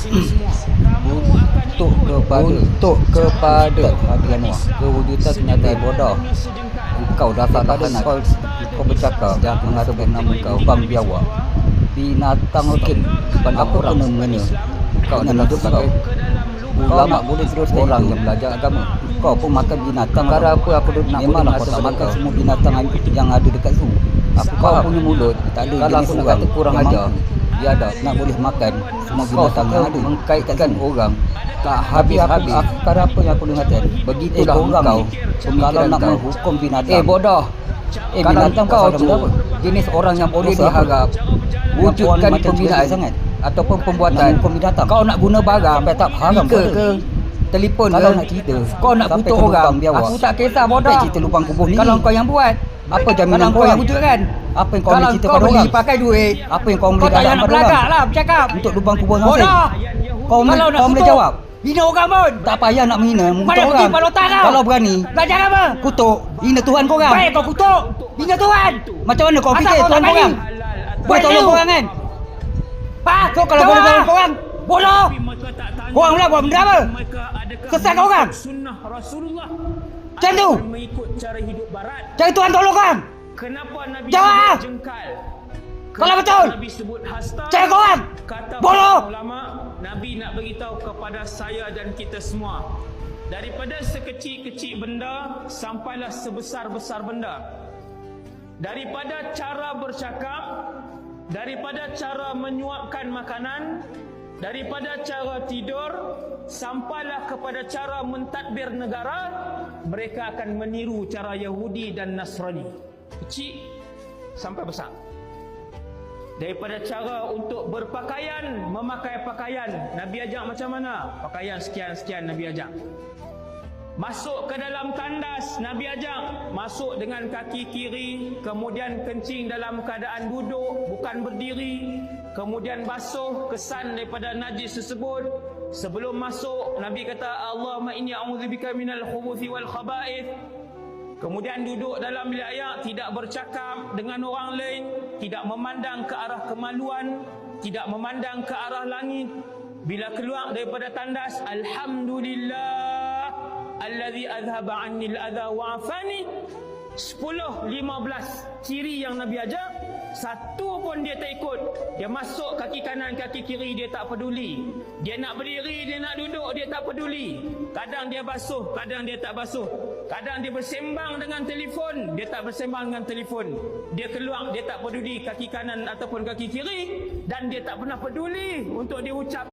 sini semua. Kamu akan untuk kepada kewujudan kenyataan bodoh. Engkau dasar lahanat. Kau bercakap mengatakan nama kau bang biawak. Binatang mungkin kepada orang mana. Kau adalah sebagai ulama, boleh terus orang yang belajar agama. Kau pun makan binatang. Cara apa aku nak memanglah kau tak makan semua binatang yang ada dekat zoo. Kau punya mulut tak ada jenis orang kurang ajar. Dia ada nak boleh makan semua binatang yang ada. Mengkaitkan orang tak habis-habis. Cara apa yang aku dengarkan? Begitulah orang kau. Kalau nak menghukum binatang. Bodoh. Binatang kau tu jenis orang yang boleh diharap wujudkan pembinaan sangat ataupun pembuatan hukum binatang. Kau nak guna barang sampai tak haram ke telefon kalau nak cerita. Kau nak butuh orang. Aku tak kisah bodoh. Cerita lubang kubur ni. Kalau kau yang buat, apa jaminan kau yang wujudkan? Apa yang kau boleh cerita pada orang? Pakai duit. Apa yang kau boleh pada orang? Kau tak nak belagak lah bercakap. Untuk lubang kubur hasil. Kau boleh jawab. Hina orang pun. Tak payah nak menghina. Mana pergi palotan tau. Kalau berani. Belajar apa? Kutuk. Hina Tuhan korang. Baik kau kutuk. Hina Tuhan. Macam mana kau fikir Tuhan korang? Boleh tolong korang kan? So kalau boleh tolong korang, bodoh. Korang pula buat benda apa? Kesal korang. Macam tu. Cari Tuhan tolong korang. Jawab. Kalau betul, cari korang. Bodoh. Nabi nak beritahu kepada saya dan kita semua, daripada sekecil-kecil benda sampailah sebesar-besar benda. Daripada cara bercakap, daripada cara menyuapkan makanan, daripada cara tidur, sampailah kepada cara mentadbir negara, mereka akan meniru cara Yahudi dan Nasrani. Kecil sampai besar. Daripada cara untuk berpakaian, memakai pakaian, Nabi ajak macam mana? Pakaian sekian-sekian Nabi ajak. Masuk ke dalam tandas, Nabi ajak masuk dengan kaki kiri, kemudian kencing dalam keadaan duduk, bukan berdiri, kemudian basuh kesan daripada najis tersebut. Sebelum masuk, Nabi kata, Allahumma inni a'udzubika minal khubuthi wal khaba'ith. Kemudian duduk dalam bilik air, tidak bercakap dengan orang lain, tidak memandang ke arah kemaluan, tidak memandang ke arah langit. Bila keluar daripada tandas, Alhamdulillah allazi azhaba anni al-adha wa afani. 10, 15 ciri yang Nabi ajar, satu pun dia tak ikut. Dia masuk kaki kanan, kaki kiri, dia tak peduli. Dia nak berdiri, dia nak duduk, dia tak peduli. Kadang dia basuh, kadang dia tak basuh. Kadang dia bersembang dengan telefon, dia tak bersembang dengan telefon. Dia keluar, dia tak peduli kaki kanan ataupun kaki kiri. Dan dia tak pernah peduli untuk dia ucap